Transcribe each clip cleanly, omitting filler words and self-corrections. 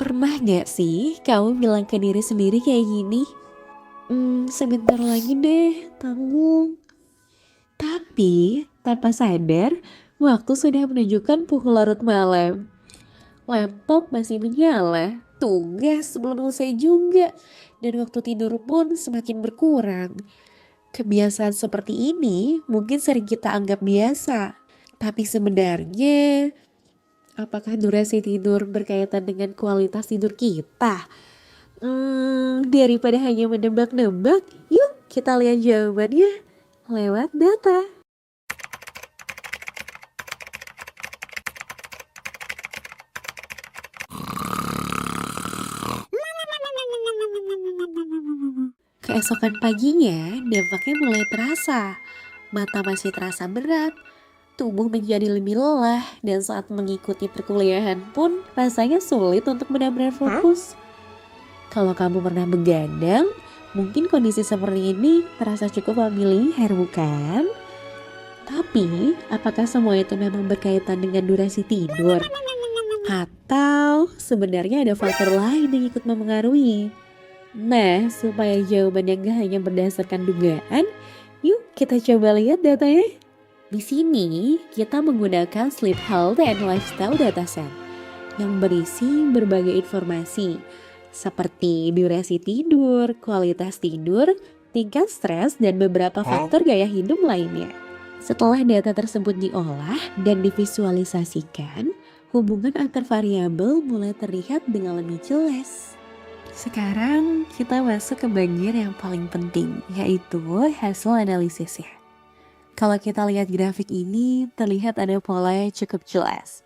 Pernah gak sih kamu bilang ke diri sendiri kayak gini? Sebentar lagi deh, tanggung. Tapi tanpa sadar, waktu sudah menunjukkan pukul larut malam. Laptop masih menyala, tugas belum selesai juga, dan waktu tidur pun semakin berkurang. Kebiasaan seperti ini mungkin sering kita anggap biasa. Tapi sebenarnya, apakah durasi tidur berkaitan dengan kualitas tidur kita? Daripada hanya menebak-nebak, yuk kita lihat jawabannya lewat data. Keesokan paginya, dampaknya mulai terasa. Mata masih terasa berat, tubuh menjadi lebih lelah, dan saat mengikuti perkuliahan pun rasanya sulit untuk benar-benar fokus. Kalau kamu pernah begadang, mungkin kondisi seperti ini terasa cukup familiar, bukan? Tapi, apakah semua itu memang berkaitan dengan durasi tidur? Atau sebenarnya ada faktor lain yang ikut memengaruhi? Nah, supaya jawabannya gak hanya berdasarkan dugaan, yuk kita coba lihat datanya. Di sini, kita menggunakan Sleep Health and Lifestyle Dataset yang berisi berbagai informasi seperti durasi tidur, kualitas tidur, tingkat stres, dan beberapa faktor gaya hidup lainnya. Setelah data tersebut diolah dan divisualisasikan, hubungan antar variabel mulai terlihat dengan lebih jelas. Sekarang kita masuk ke bagian yang paling penting, yaitu hasil analisisnya. Kalau kita lihat grafik ini, terlihat ada pola yang cukup jelas.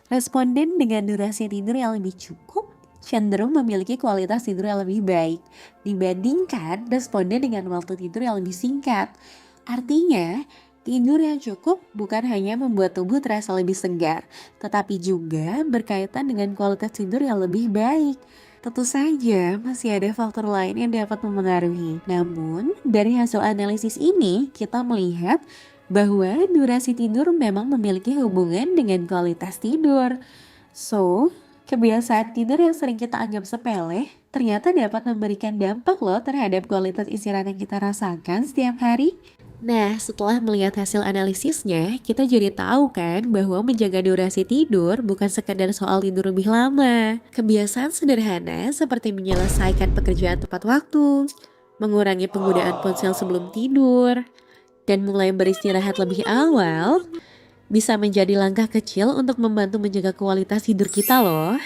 Responden dengan durasi tidur yang lebih cukup cenderung memiliki kualitas tidur yang lebih baik dibandingkan responden dengan waktu tidur yang lebih singkat. Artinya, tidur yang cukup bukan hanya membuat tubuh terasa lebih segar, tetapi juga berkaitan dengan kualitas tidur yang lebih baik. Tentu saja masih ada faktor lain yang dapat memengaruhi. Namun, dari hasil analisis ini, kita melihat bahwa durasi tidur memang memiliki hubungan dengan kualitas tidur. So, kebiasaan tidur yang sering kita anggap sepele, ternyata dapat memberikan dampak loh terhadap kualitas istirahat yang kita rasakan setiap hari. Nah, setelah melihat hasil analisisnya, kita jadi tahu kan bahwa menjaga durasi tidur bukan sekadar soal tidur lebih lama. Kebiasaan sederhana seperti menyelesaikan pekerjaan tepat waktu, mengurangi penggunaan ponsel sebelum tidur, dan mulai beristirahat lebih awal bisa menjadi langkah kecil untuk membantu menjaga kualitas tidur kita loh.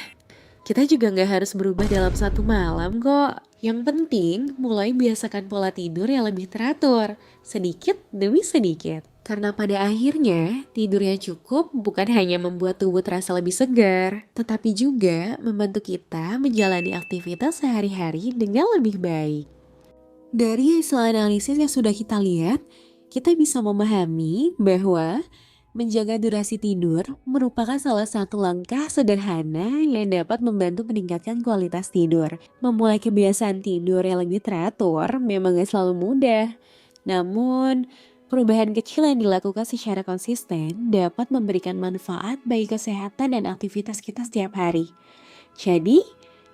Kita juga nggak harus berubah dalam satu malam kok. Yang penting mulai biasakan pola tidur yang lebih teratur, sedikit demi sedikit. Karena pada akhirnya tidur yang cukup bukan hanya membuat tubuh terasa lebih segar, tetapi juga membantu kita menjalani aktivitas sehari-hari dengan lebih baik. Dari hasil analisis yang sudah kita lihat, kita bisa memahami bahwa menjaga durasi tidur merupakan salah satu langkah sederhana yang dapat membantu meningkatkan kualitas tidur. Memulai kebiasaan tidur yang lebih teratur memang gak selalu mudah. Namun, perubahan kecil yang dilakukan secara konsisten dapat memberikan manfaat bagi kesehatan dan aktivitas kita setiap hari. Jadi,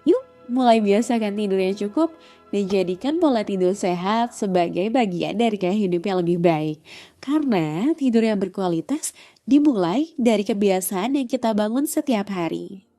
yuk mulai biasakan tidur yang cukup dan jadikan pola tidur sehat sebagai bagian dari gaya hidup yang lebih baik. Karena tidur yang berkualitas dimulai dari kebiasaan yang kita bangun setiap hari.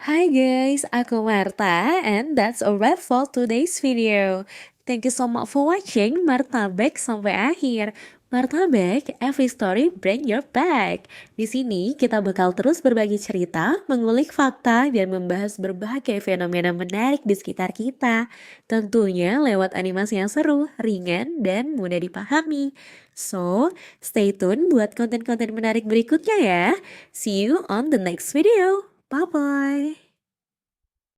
Hi guys, aku Marta and that's a wrap for today's video. Thank you so much for watching Marta Back sampai akhir. Martabak, every story bring your back. Di sini kita bakal terus berbagi cerita, mengulik fakta, dan membahas berbagai fenomena menarik di sekitar kita. Tentunya lewat animasi yang seru, ringan, dan mudah dipahami. So, stay tune buat konten-konten menarik berikutnya ya. See you on the next video. Bye-bye.